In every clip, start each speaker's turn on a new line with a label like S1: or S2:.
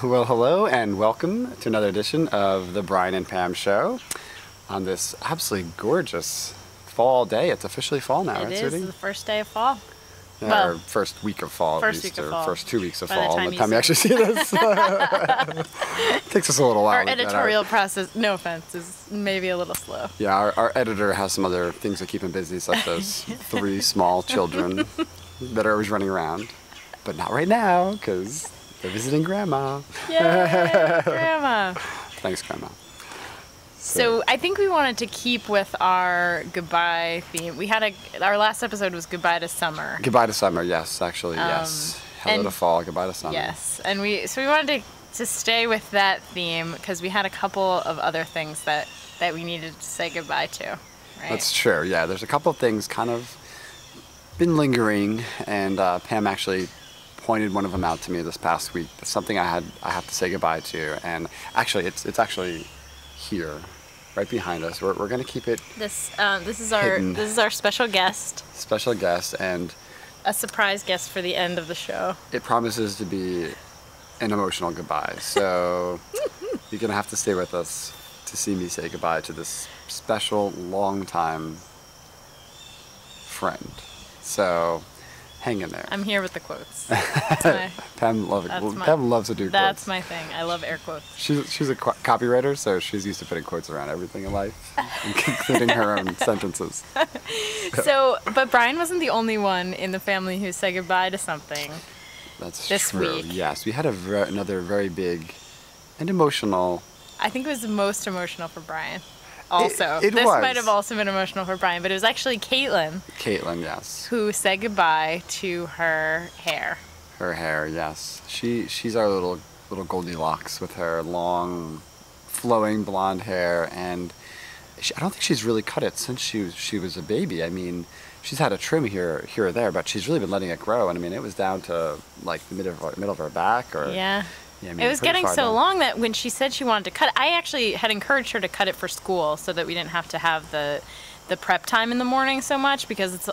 S1: Well, hello and welcome to another edition of the Brian and Pam Show on this absolutely gorgeous fall day. It's officially fall now, right,
S2: It
S1: Sudie?
S2: is the first day of fall.
S1: Yeah,
S2: well,
S1: or first week of fall,
S2: first
S1: at least,
S2: week of
S1: or
S2: fall.
S1: first 2 weeks of
S2: By the
S1: fall.
S2: time
S1: By the
S2: you
S1: time you actually see this, takes us a little while.
S2: Our
S1: to get that
S2: editorial
S1: out.
S2: process, no offense, is maybe a little slow.
S1: Yeah, our editor has some other things that keep him busy, such as 3 small children that are always running around. But not right now, because they're visiting Grandma.
S2: Yay, Grandma!
S1: Thanks, Grandma.
S2: So I think we wanted to keep with our goodbye theme. We had our last episode was goodbye to summer.
S1: Goodbye to summer, yes, actually, yes. Hello to fall, goodbye to summer.
S2: Yes, and we wanted to stay with that theme because we had a couple of other things that we needed to say goodbye to. Right?
S1: That's true. Yeah, there's a couple of things kind of been lingering, and Pam actually pointed one of them out to me this past week. It's something I have to say goodbye to, and actually, it's actually here, right behind us. We're gonna keep it.
S2: This is
S1: hidden.
S2: our special guest.
S1: Special guest, and
S2: a surprise guest for the end of the show.
S1: It promises to be an emotional goodbye. So you're gonna have to stay with us to see me say goodbye to this special, long-time friend. So hang in there.
S2: I'm here with the quotes.
S1: Pam loves to do quotes.
S2: That's my thing. I love air quotes.
S1: She's a copywriter, so she's used to putting quotes around everything in life, including her own sentences.
S2: But Brian wasn't the only one in the family who said goodbye to something.
S1: That's
S2: this
S1: true.
S2: week.
S1: Yes, we had another very big and emotional.
S2: I think it was the most emotional for Brian. Also,
S1: this
S2: was. Might have also been emotional for Brian, but it was actually Katelyn.
S1: Katelyn, yes.
S2: Who said goodbye to her hair.
S1: Her hair, yes. She's our little Goldilocks with her long, flowing blonde hair, and I don't think she's really cut it since she was a baby. I mean, she's had a trim here or there, but she's really been letting it grow. And I mean, it was down to like the middle of her back, or
S2: yeah.
S1: I mean,
S2: it was getting so long that when she said she wanted to cut it, I actually had encouraged her to cut it for school so that we didn't have to have the prep time in the morning so much, because it's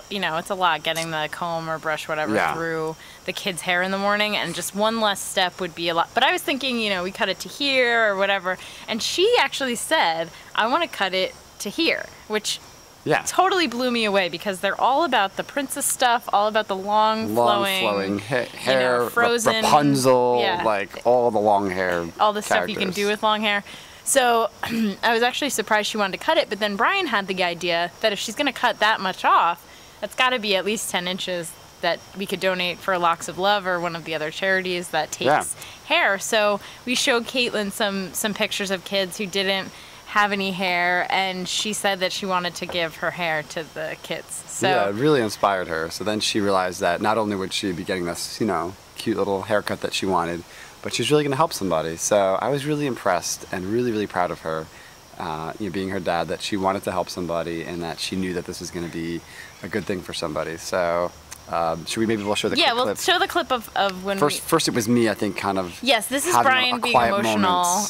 S2: a lot getting the comb or brush whatever through the kids' hair in the morning, and just one less step would be a lot. But I was thinking, we cut it to here or whatever, and she actually said, I want to cut it to here, which totally blew me away, because they're all about the princess stuff, all about the long flowing
S1: hair,
S2: frozen
S1: Rapunzel, like all the long hair,
S2: all the stuff you can do with long hair. So I was actually surprised she wanted to cut it, but then Brian had the idea that if she's going to cut that much off, that's got to be at least 10 inches that we could donate for Locks of Love or one of the other charities that takes hair. So we showed Katelyn some pictures of kids who didn't have any hair, and she said that she wanted to give her hair to the kids. So
S1: yeah, it really inspired her. So then she realized that not only would she be getting this, cute little haircut that she wanted, but she's really going to help somebody. So I was really impressed and really, really proud of her, being her dad, that she wanted to help somebody and that she knew that this was going to be a good thing for somebody. So should we maybe show the clip?
S2: Yeah, we'll show the clip of when
S1: First it was me, I think, kind of.
S2: Yes, this is Brian being emotional.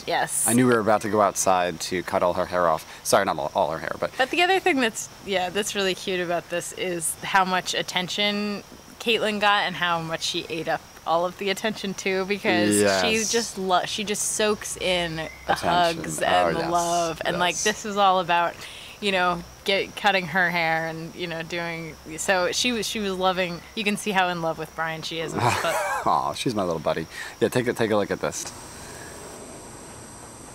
S2: Yes.
S1: I knew we were about to go outside to cut all her hair off. Sorry, not all her hair, but.
S2: But the other thing that's really cute about this is how much attention Katelyn got and how much she ate up all of the attenting too, because she just soaks in the hugs and the love, and like this is all about cutting her hair and doing. So she was loving. You can see how in love with Brian she is.
S1: Oh, she's my little buddy. Yeah, take a look at this.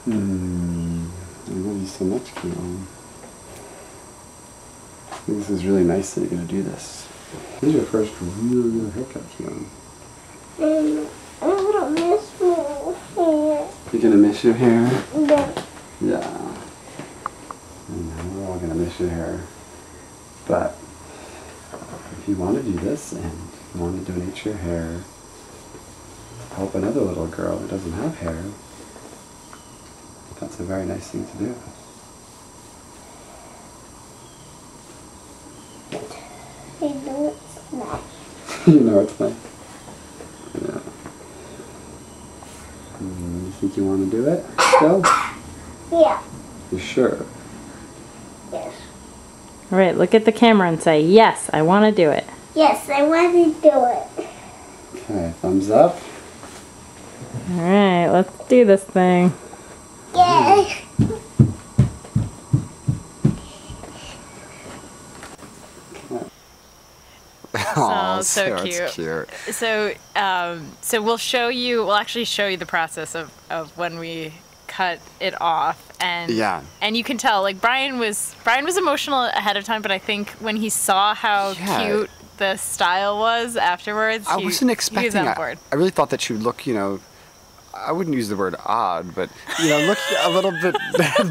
S1: I love you so much, Katelyn. I think this is really nice that you're gonna do this. This is your first real haircut, Katelyn.
S3: I'm gonna miss my hair.
S1: You're gonna miss your hair?
S3: Yeah.
S1: Yeah. I know, we're all gonna miss your hair. But if you want to do this and you want to donate your hair to help another little girl who doesn't have hair, that's a very nice thing to do.
S3: I know it's nice.
S1: You know it's nice. Yeah. You think you want to do it still?
S3: Yeah.
S1: You sure?
S3: Yes.
S2: All right, look at the camera and say, yes, I want to do it.
S3: Yes, I want to do it.
S1: Okay, thumbs up.
S2: All right, let's do this thing.
S3: Yay!
S1: Oh,
S2: so
S1: it's cute.
S2: So, so we'll show you. We'll actually show you the process of when we cut it off, and
S1: Yeah.
S2: and you can tell like Brian was emotional ahead of time, but I think when he saw how
S1: Yeah.
S2: cute the style was afterwards,
S1: I wasn't
S2: he
S1: expecting
S2: was on
S1: it.
S2: board.
S1: I really thought that she would look, I wouldn't use the word odd, but, look a little bit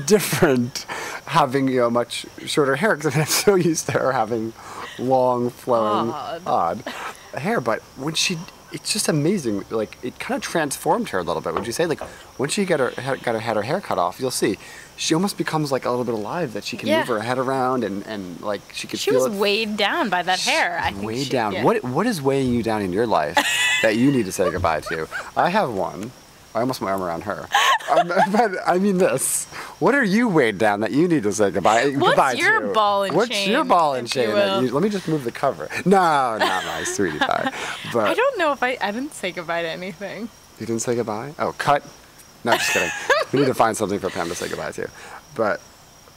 S1: different having, much shorter hair, because I'm so used to her having long, flowing, odd hair. But when it's just amazing. Like, it kind of transformed her a little bit, would you say? Like, when she had her hair cut off, you'll see, she almost becomes like a little bit alive, that she can move her head around and like she could feel it.
S2: She was weighed down by that hair. I think
S1: Weighed down.
S2: Yeah.
S1: What is weighing you down in your life that you need to say goodbye to? I have one. I almost put my arm around her. But I mean this. What are you weighed down that you need to say goodbye
S2: What's your
S1: to?
S2: ball and
S1: What's
S2: chain?
S1: your ball and
S2: if you
S1: chain?
S2: will?
S1: Let me just move the cover. No, not my sweetie pie. But
S2: I don't know if I didn't say goodbye to anything.
S1: you didn't say goodbye? Oh, cut. No, just kidding. We need to find something for Pam to say goodbye to. But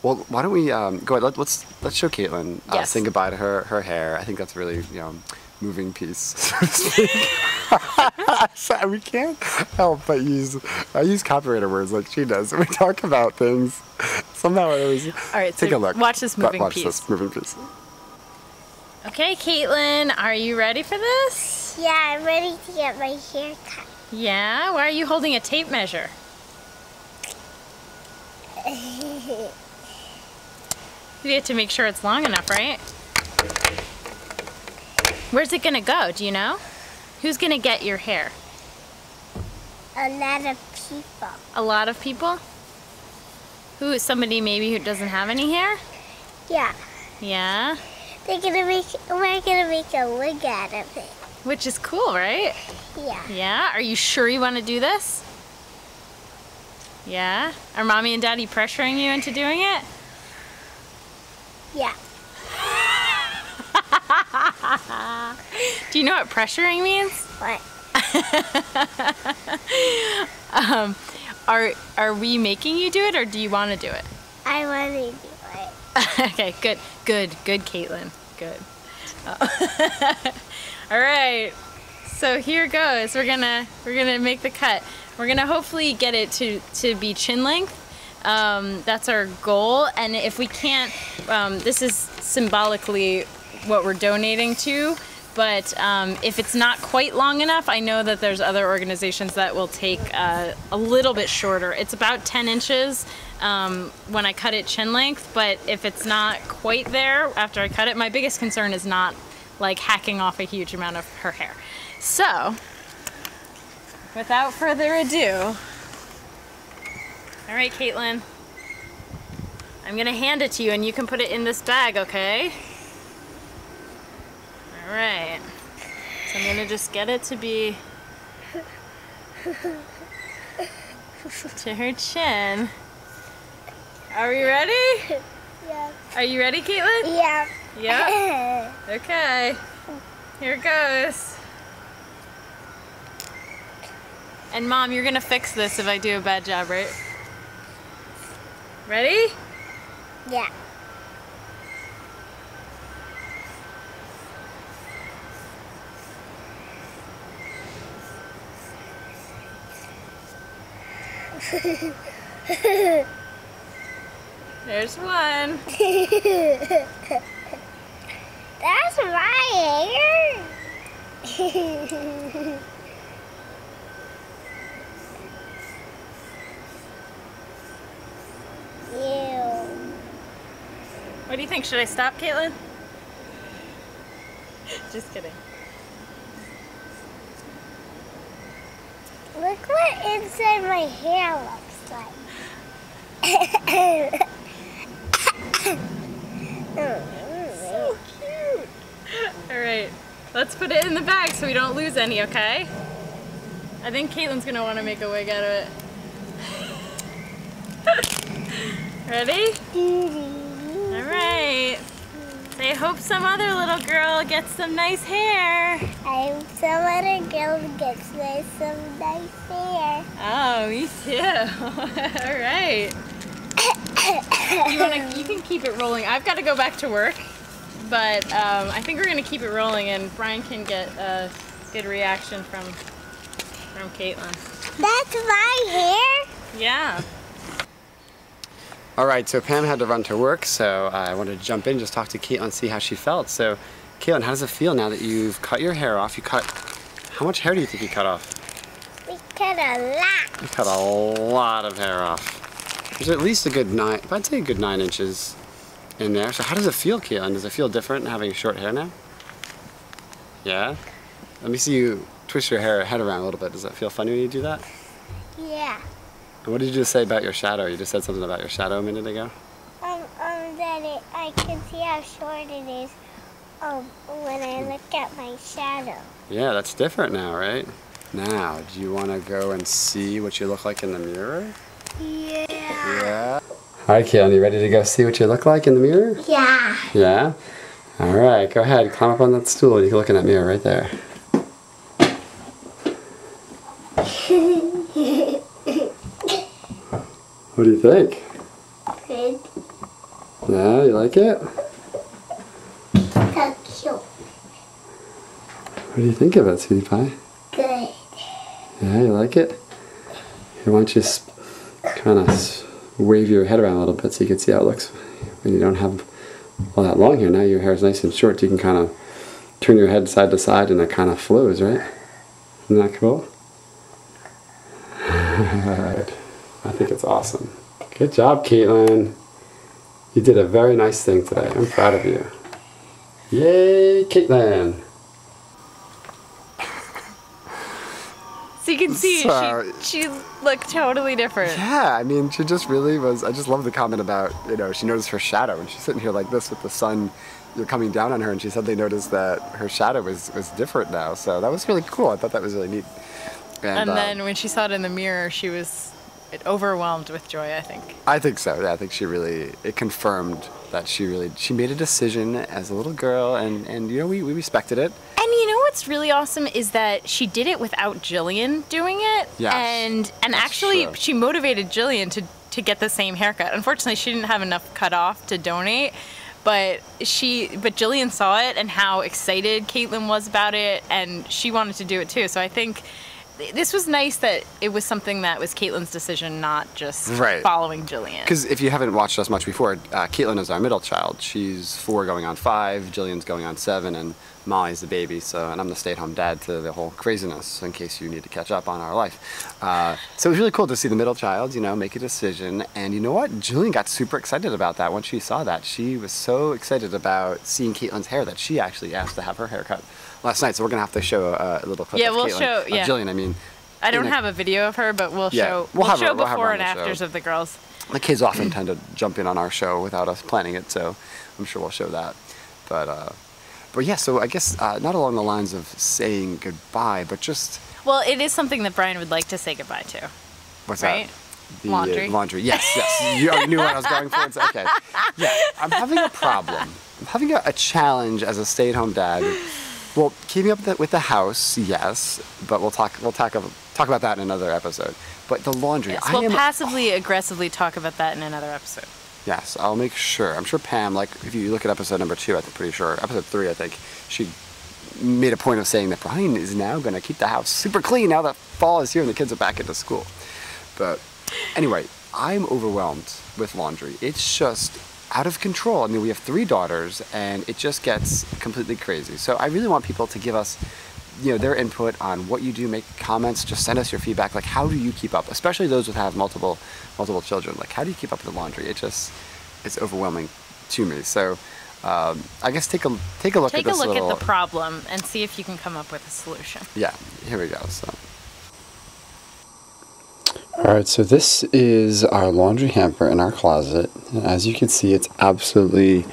S1: well, why don't we go ahead? Let's show Katelyn
S2: Yes.
S1: saying goodbye to her hair. I think that's really moving piece, so to speak. So we can't help but use copyrighted words like she does. We talk about things. Somehow I always
S2: All right,
S1: take
S2: so
S1: a look.
S2: watch this moving
S1: watch
S2: piece.
S1: this moving piece.
S2: Okay, Katelyn, are you ready for this?
S3: Yeah, I'm ready to get my hair cut.
S2: Yeah? Why are you holding a tape measure? You have to make sure it's long enough, right? Where's it gonna go? Do you know? Who's gonna get your hair?
S3: A lot of people.
S2: A lot of people? Who is somebody maybe who doesn't have any hair?
S3: Yeah.
S2: Yeah?
S3: We're gonna make a wig out of it.
S2: Which is cool, right?
S3: Yeah.
S2: Yeah? Are you sure you want to do this? Yeah? Are mommy and daddy pressuring you into doing it?
S3: Yeah.
S2: Do you know what pressuring means?
S3: What?
S2: Are we making you do it, or do you want to do it?
S3: I want to do it.
S2: Okay, good, Katelyn, good. All right, so here goes. We're gonna make the cut. We're gonna hopefully get it to be chin length. That's our goal, and if we can't, this is symbolically what we're donating to. But if it's not quite long enough, I know that there's other organizations that will take a little bit shorter. It's about 10 inches when I cut it chin length, but if it's not quite there after I cut it, my biggest concern is not like hacking off a huge amount of her hair. So, without further ado, all right, Katelyn, I'm gonna hand it to you and you can put it in this bag, okay? All right, so I'm gonna just get it to be to her chin. Are we ready?
S3: Yeah.
S2: Are you ready, Katelyn?
S3: Yeah.
S2: Yeah? Okay, here it goes. And Mom, you're gonna fix this if I do a bad job, right? Ready?
S3: Yeah.
S2: There's one.
S3: That's my hair. Ew.
S2: What do you think? Should I stop, Katelyn? Just kidding.
S3: Look what inside my hair looks like.
S2: So cute. All right, let's put it in the bag so we don't lose any, okay? I think Katelyn's gonna want to make a wig out of it. Ready? All right. Say I hope some other little girl gets some nice hair.
S3: I hope some other girl gets some nice hair.
S2: Oh, me too. All right. You can keep it rolling. I've got to go back to work, but I think we're going to keep it rolling, and Brian can get a good reaction from Katelyn.
S3: That's my hair?
S2: Yeah.
S1: All right, so Pam had to run to work, so I wanted to jump in, just talk to Katelyn, see how she felt. So, Katelyn, how does it feel now that you've cut your hair off? How much hair do you think you cut off?
S3: We cut a lot.
S1: You cut a lot of hair off. There's at least a good I'd say a good 9 inches in there. So how does it feel, Katelyn? Does it feel different having short hair now? Yeah? Let me see you twist your head around a little bit. Does that feel funny when you do that?
S3: Yeah.
S1: And what did you just say about your shadow? You just said something about your shadow a minute ago?
S3: That I can see how short it is when I look at my shadow.
S1: Yeah, that's different now, right? Now, do you want to go and see what you look like in the mirror?
S3: Yeah.
S1: Yeah. All right, Katelyn, you ready to go see what you look like in the mirror?
S3: Yeah.
S1: Yeah? All right, go ahead. Climb up on that stool. You can look in that mirror right there. What do you think?
S3: Good.
S1: Yeah, you like it?
S3: So cute.
S1: What do you think of it, sweetie pie?
S3: Good.
S1: Yeah, you like it? Here, why don't you kind of wave your head around a little bit so you can see how it looks when you don't have all that long hair. Now your hair is nice and short. You can kind of turn your head side to side and it kind of flows, right? Isn't that cool? Alright. I think it's awesome. Good job, Katelyn. You did a very nice thing today. I'm proud of you. Yay, Katelyn.
S2: So you can see
S1: So-
S2: she looked totally different.
S1: Yeah, I mean, she just really was. I just love the comment about, she noticed her shadow, and she's sitting here like this with the sun, coming down on her, and she suddenly noticed that her shadow was different now. So that was really cool. I thought that was really neat.
S2: And then when she saw it in the mirror, she was overwhelmed with joy, I think.
S1: I think so. Yeah, I think it confirmed that she made a decision as a little girl, and we respected it.
S2: And you know what's really awesome is that she did it without Jillian doing it.
S1: Yes,
S2: and actually
S1: true.
S2: she motivated Jillian to get the same haircut. Unfortunately, she didn't have enough cut off to donate, but Jillian saw it and how excited Katelyn was about it, and she wanted to do it too. So I think this was nice that it was something that was Katelyn's decision, not just following Jillian.
S1: Because if you haven't watched us much before, Katelyn is our middle child. She's 4 going on 5, Jillian's going on 7, and Molly's the baby, and I'm the stay-at-home dad to the whole craziness, in case you need to catch up on our life. So it was really cool to see the middle child, make a decision, and you know what? Jillian got super excited about that once she saw that. She was so excited about seeing Katelyn's hair that she actually asked to have her hair cut last night, so we're going to have to show a little clip of Katelyn. Jillian, I mean.
S2: I don't have a video of her, but we'll show before and afters of the girls.
S1: The kids often tend to jump in on our show without us planning it, so I'm sure we'll show that. But yeah, so I guess not along the lines of saying goodbye, but just...
S2: Well, it is something that Brian would like to say goodbye to.
S1: What's
S2: right?
S1: that?
S2: Laundry.
S1: Laundry, yes. You already knew what I was going for. It's okay. Yeah, I'm having a problem. I'm having a challenge as a stay-at-home dad. Well, keeping up with the house, yes, but we'll talk about that in another episode. But the laundry,
S2: yes, we'll passively aggressively talk about that in another episode.
S1: Yes, I'll make sure. I'm sure Pam, if you look at episode number 2, I'm pretty sure, episode 3, I think, she made a point of saying that Brian is now going to keep the house super clean now that fall is here and the kids are back into school. But anyway, I'm overwhelmed with laundry. It's just out of control. I mean, we have 3 daughters, and it just gets completely crazy. So I really want people to give us, their input on what you do. Make comments. Just send us your feedback. How do you keep up? Especially those who have multiple children. How do you keep up with the laundry? It's overwhelming to me. So I guess take a look at this.
S2: Take a look at the problem and see if you can come up with a solution.
S1: Yeah. Here we go. So. Alright, so this is our laundry hamper in our closet. As you can see, it's absolutely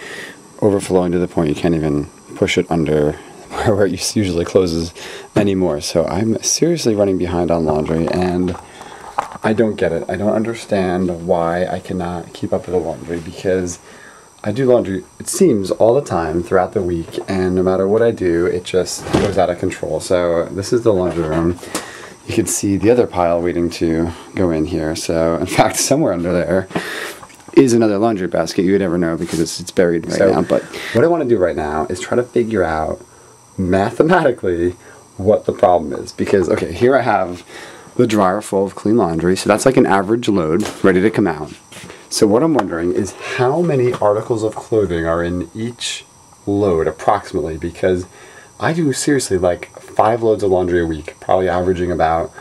S1: overflowing to the point you can't even push it under where it usually closes anymore. So I'm seriously running behind on laundry, and I don't get it. I don't understand why I cannot keep up with the laundry, because I do laundry, it seems, all the time throughout the week, and no matter what I do, it just goes out of control. So this is the laundry room. You can see the other pile waiting to go in here. So in fact, somewhere under there is another laundry basket. You would never know because it's buried right now. But what I want to do right now is try to figure out mathematically what the problem is. Because, okay, here I have the dryer full of clean laundry. So that's like an average load ready to come out. So what I'm wondering is how many articles of clothing are in each load approximately, because I do seriously like 5 loads of laundry a week, probably averaging about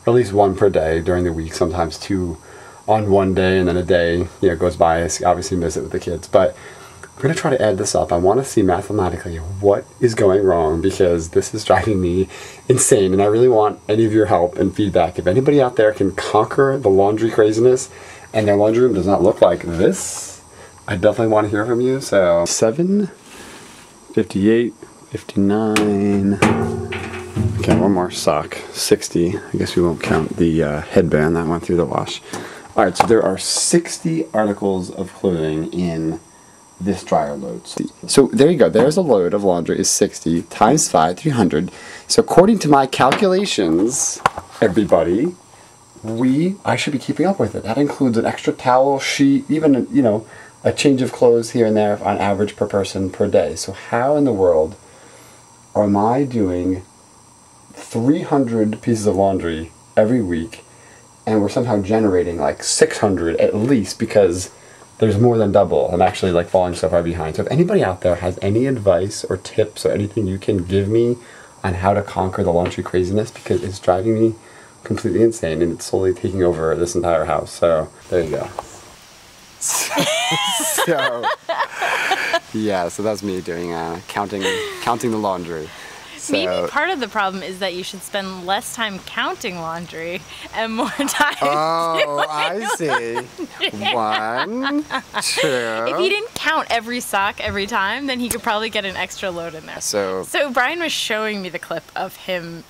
S1: at least 1 per day during the week, sometimes 2 on one day, and then a day goes by. I obviously miss it with the kids, but we're going to try to add this up. I want to see mathematically what is going wrong, because this is driving me insane, and I really want any of your help and feedback. If anybody out there can conquer the laundry craziness and their laundry room does not look like this, I definitely want to hear from you. So 7, 58, 59, okay, one more sock, 60. I guess we won't count the headband that went through the wash. Alright, so there are 60 articles of clothing in this dryer load. So there you go, there's a load of laundry is 60 times 5, 300. So according to my calculations, everybody, I should be keeping up with it. That includes an extra towel, sheet, even, a change of clothes here and there on average per person per day. So how in the world am I doing 300 pieces of laundry every week, and we're somehow generating like 600 at least, because there's more than double. I'm actually like falling so far behind. So if anybody out there has any advice or tips or anything you can give me on how to conquer the laundry craziness, because it's driving me completely insane and it's slowly taking over this entire house. So there you go. So yeah, so that's me doing counting the laundry. So,
S2: maybe part of the problem is that you should spend less time counting laundry and more time
S1: oh, I see. 1, 2.
S2: If he didn't count every sock every time, then he could probably get an extra load in there.
S1: So
S2: Brian was showing me the clip of him,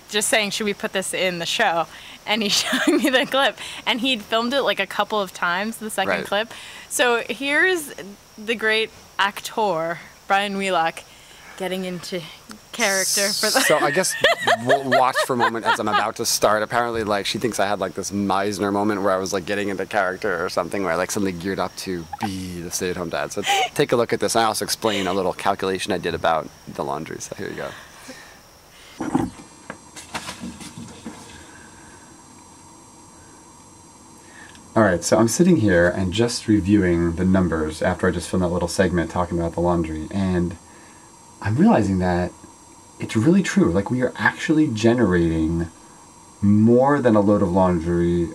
S2: just saying, should we put this in the show? And he's showing me the clip, and he'd filmed it like a couple of times, the second clip. So here's the great actor, Brian Wheelock, getting into character for the...
S1: So I guess we'll watch for a moment as I'm about to start. Apparently, like, she thinks I had like this Meisner moment where I was like getting into character or something, where I like suddenly geared up to be the stay-at-home dad. So take a look at this. I also explain a little calculation I did about the laundry. So here you go. Alright, so I'm sitting here and just reviewing the numbers after I just filmed that little segment talking about the laundry, and I'm realizing that it's really true. Like, we are actually generating more than a load of laundry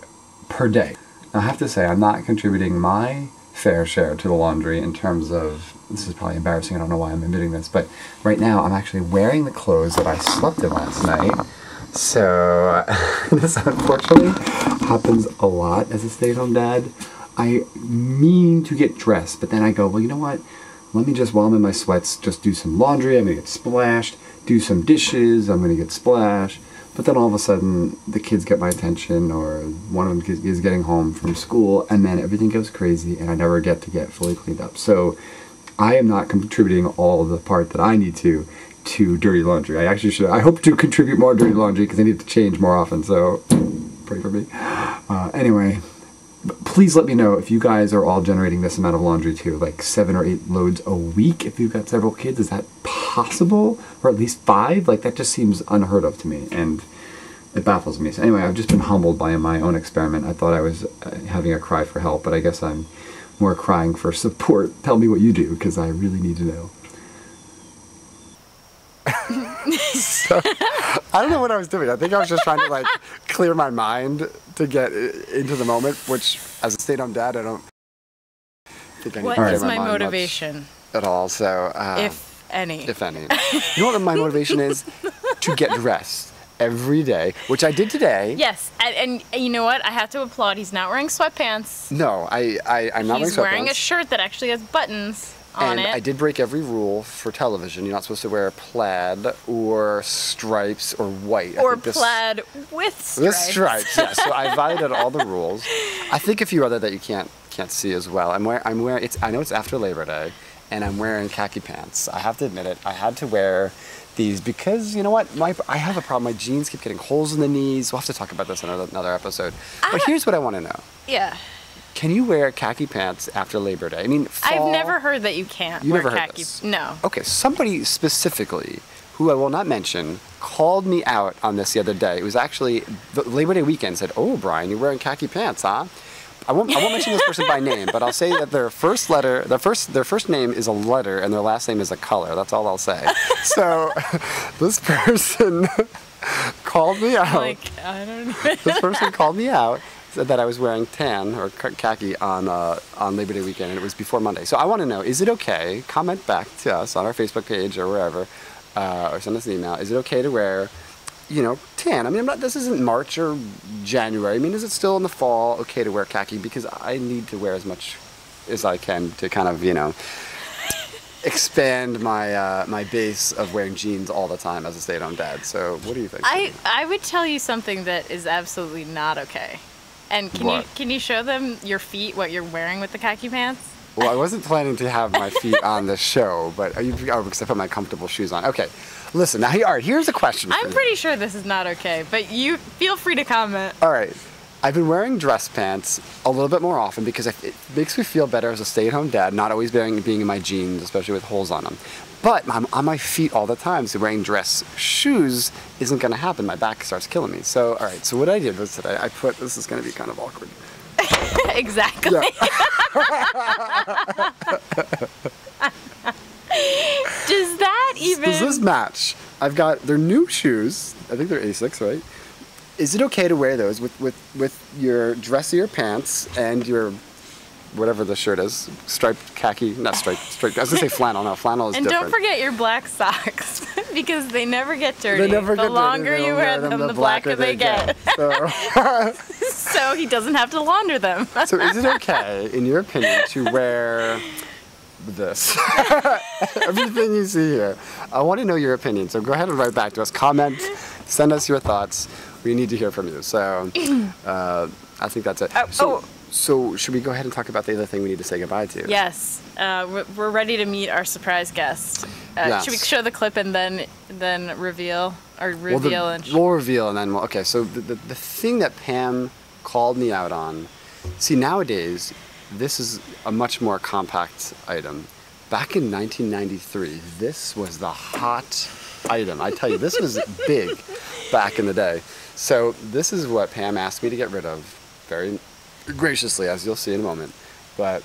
S1: per day. Now, I have to say, I'm not contributing my fair share to the laundry in terms of, this is probably embarrassing, I don't know why I'm admitting this, but right now I'm actually wearing the clothes that I slept in last night. So, this unfortunately happens a lot as a stay-at-home dad. I mean to get dressed, but then I go, well, you know what? Let me just, while I'm in my sweats, just do some laundry. I'm going to get splashed. Do some dishes. I'm going to get splashed. But then all of a sudden, the kids get my attention, or one of them is getting home from school, and then everything goes crazy, and I never get fully cleaned up. So I am not contributing all of the part that I need to dirty laundry. I actually should. I hope to contribute more dirty laundry because I need to change more often. So pray for me. Anyway, please let me know if you guys are all generating this amount of laundry too, like 7 or 8 loads a week. If you've got several kids, is that possible? Or at least 5? Like, that just seems unheard of to me, and it baffles me. So anyway, I've just been humbled by my own experiment. I thought I was having a cry for help, but I guess I'm more crying for support. Tell me what you do, because I really need to know. So, I don't know what I was doing. I think I was just trying to like clear my mind to get into the moment, which as a stay-at-home dad, I don't think I need to clear
S2: What is
S1: my
S2: my
S1: mind
S2: motivation?
S1: at all. So
S2: If any.
S1: If any. You know what my motivation is? To get dressed every day, which I did today.
S2: Yes, and you know what? I have to applaud. He's not wearing sweatpants.
S1: No, I'm not wearing sweatpants.
S2: He's wearing a shirt that actually has buttons on it.
S1: I did break every rule for television. You're not supposed to wear plaid or stripes or white.
S2: Or plaid with stripes.
S1: With stripes, yes. So I violated all the rules. I think a few other that you can't can't see as well. I'm wearing. I know it's after Labor Day, and I'm wearing khaki pants. I have to admit it. I had to wear these because you know what? I have a problem. My jeans keep getting holes in the knees. We'll have to talk about this in another episode. But here's what I want to know.
S2: Yeah.
S1: Can you wear khaki pants after Labor Day? I mean, fall,
S2: I've never heard that you can't
S1: you
S2: wear
S1: never
S2: khaki.
S1: heard this?
S2: No.
S1: Okay, somebody specifically, who I will not mention, called me out on this the other day. It was actually the Labor Day weekend. Said, "Oh, Brian, you're wearing khaki pants, huh?" I won't mention this person by name, but I'll say that their first name is a letter and their last name is a color. That's all I'll say. So this person called me out.
S2: Like, I don't know.
S1: This person called me out, said that I was wearing tan or khaki on Labor Day weekend, and it was before Monday. So I want to know, is it okay? Comment back to us on our Facebook page or wherever, or send us an email. Is it okay to wear, tan? I mean, this isn't March or January. I mean, is it still in the fall okay to wear khaki? Because I need to wear as much as I can to kind of, expand my base of wearing jeans all the time as a stay-at-home dad. So what do you think?
S2: I would tell you something that is absolutely not okay. And can you show them your feet, what you're wearing with the khaki pants?
S1: Well, I wasn't planning to have my feet on the show, but because I put my comfortable shoes on. Okay, listen. Now, all right, here's a question.
S2: I'm pretty sure this is not okay, but you feel free to comment.
S1: All right. I've been wearing dress pants a little bit more often because it makes me feel better as a stay-at-home dad, not always being in my jeans, especially with holes on them. But I'm on my feet all the time, so wearing dress shoes isn't going to happen. My back starts killing me. So, all right, so what I did was today, this is going to be kind of awkward.
S2: Exactly.
S1: Yeah. Does this match? They're new shoes. I think they're Asics, right? Is it okay to wear those with your dressier pants and your whatever the shirt is, striped khaki, not striped. I was gonna say flannel. No, flannel is different.
S2: And don't forget your black socks because they never get dirty.
S1: They never get dirty.
S2: The longer you wear them, the blacker they get.
S1: So.
S2: So he doesn't have to launder them.
S1: So is it okay, in your opinion, to wear this? Everything you see here. I want to know your opinion. So go ahead and write back to us. Comment. Send us your thoughts. We need to hear from you. So I think that's it. So should we go ahead and talk about the other thing we need to say goodbye to?
S2: Yes. We're ready to meet our surprise guest.
S1: Yes.
S2: Should we show the clip and then reveal? Or reveal
S1: we'll reveal and then okay, so the thing that Pam called me out on, see nowadays, this is a much more compact item. Back in 1993, this was the hot item. I tell you, this was big back in the day. So this is what Pam asked me to get rid of very graciously, as you'll see in a moment. But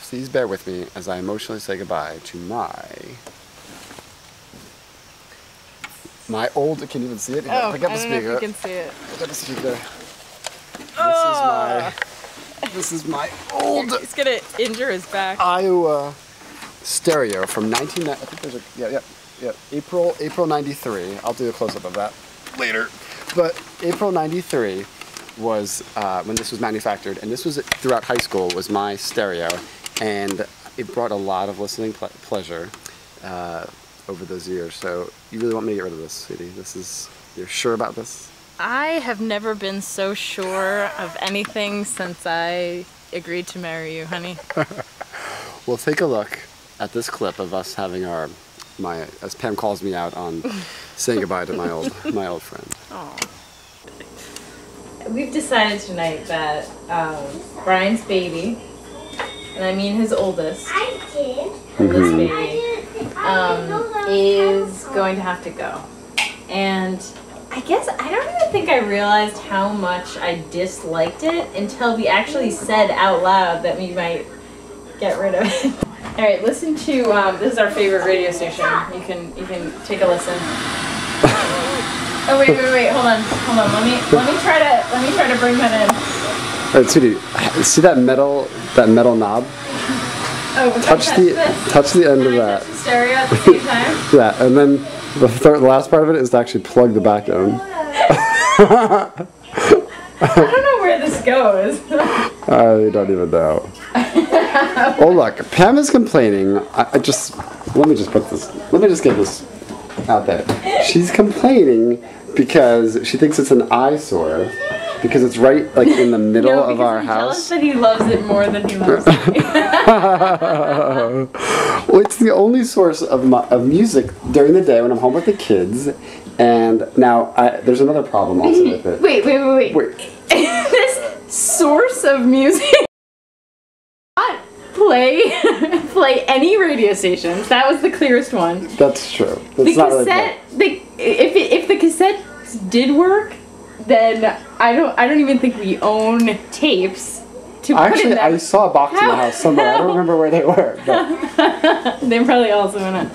S1: please bear with me as I emotionally say goodbye to my old, can you even see it?
S2: Oh,
S1: pick up the speaker.
S2: I don't know if you can see it.
S1: Pick up the speaker.
S2: Oh.
S1: This is my old
S2: He's gonna injure his back.
S1: Iowa stereo from I think there's April 93. I'll do a close-up of that later. But April 93 was when this was manufactured, and this was throughout high school was my stereo, and it brought a lot of listening pleasure over those years. So you really want me to get rid of this, sweetie? You're sure about this?
S2: I have never been so sure of anything since I agreed to marry you, honey.
S1: Well, take a look at this clip of us having as Pam calls me out on saying goodbye to my old friend.
S2: Aww. We've decided tonight that Brian's baby, and I mean his oldest baby, is going to have to go. And I guess I don't even think I realized how much I disliked it until we actually said out loud that we might get rid of it. All right, listen to this is our favorite radio station. You can take a listen. Oh wait, hold on. Let me try to bring that in.
S1: All right, sweetie, see that metal knob?
S2: Oh,
S1: touch the end of that.
S2: Touch the stereo at the same time.
S1: Yeah, and then the last part of it is to actually plug the back in.
S2: I don't know where this goes.
S1: I don't even know. Oh look, Pam is complaining. Let me just get this out there. She's complaining because she thinks it's an eyesore because it's right like in the middle of our
S2: I'm
S1: house.
S2: jealous that he loves it more than he loves me.
S1: Well, it's the only source of music during the day when I'm home with the kids. And now there's another problem also with it.
S2: Wait. This source of music. Not play any radio stations. That was the clearest one.
S1: That's true.
S2: The cassette. If the cassettes did work, then I don't even think we own tapes to put in them.
S1: I saw a box in the house somewhere. I don't remember where they were. But.
S2: They're probably also in it.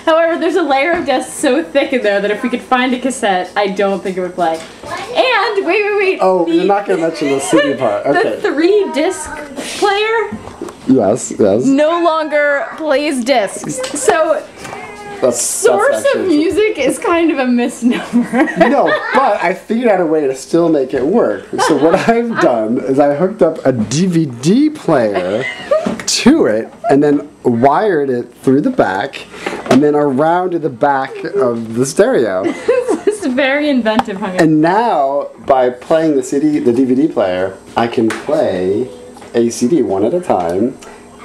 S2: However, there's a layer of dust so thick in there that if we could find a cassette, I don't think it would play. And wait.
S1: Oh, you're not going to mention the CD part. Okay.
S2: The 3-disc player.
S1: Yes.
S2: No longer plays discs. So. Source of music is kind of a misnomer.
S1: No, but I figured out a way to still make it work. So what I've done is I hooked up a DVD player to it and then wired it through the back and then around to the back of the stereo.
S2: This is very inventive, honey.
S1: And now, by playing the DVD player, I can play a CD one at a time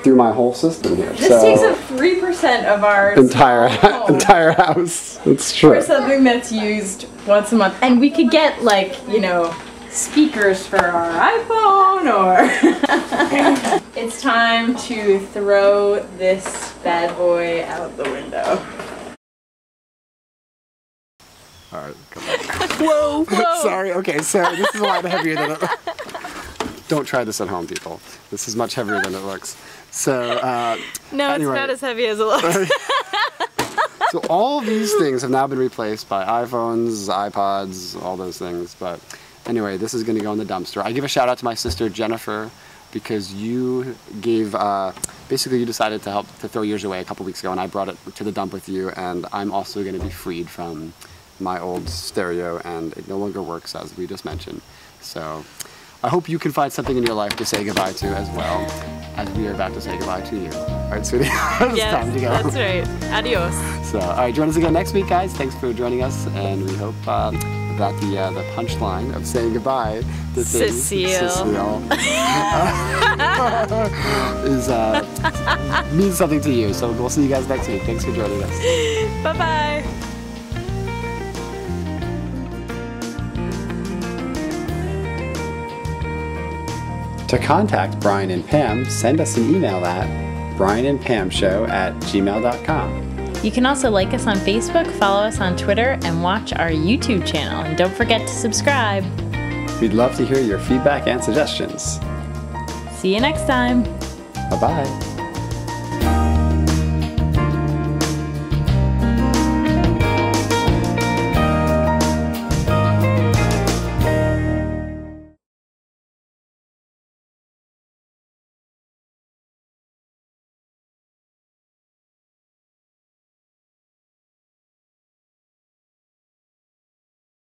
S1: through my whole system here.
S2: This takes up 3% of our
S1: entire house. It's true.
S2: For something that's used once a month. And we could get, like, speakers for our iPhone or... It's time to throw this bad boy out the window.
S1: Alright, come on. Whoa! Sorry, okay, so this is a lot heavier than it... Don't try this at home, people. This is much heavier than it looks. So,
S2: no,
S1: anyway.
S2: It's not as heavy as it looks.
S1: So all of these things have now been replaced by iPhones, iPods, all those things. But anyway, this is going to go in the dumpster. I give a shout out to my sister Jennifer because you gave, basically you decided to help to throw yours away a couple weeks ago and I brought it to the dump with you and I'm also going to be freed from my old stereo and it no longer works as we just mentioned. So I hope you can find something in your life to say goodbye to as well as we are about to say goodbye to you. All right, sweetie, it's time to go.
S2: That's right. Adios.
S1: So, all right, join us again next week, guys. Thanks for joining us, and we hope that the punchline of saying goodbye to
S2: Cecile
S1: means something to you. So we'll see you guys next week. Thanks for joining us.
S2: Bye-bye.
S1: To contact Brian and Pam, send us an email at brianandpamshow@gmail.com.
S2: You can also like us on Facebook, follow us on Twitter, and watch our YouTube channel. And don't forget to subscribe.
S1: We'd love to hear your feedback and suggestions.
S2: See you next time.
S1: Bye-bye.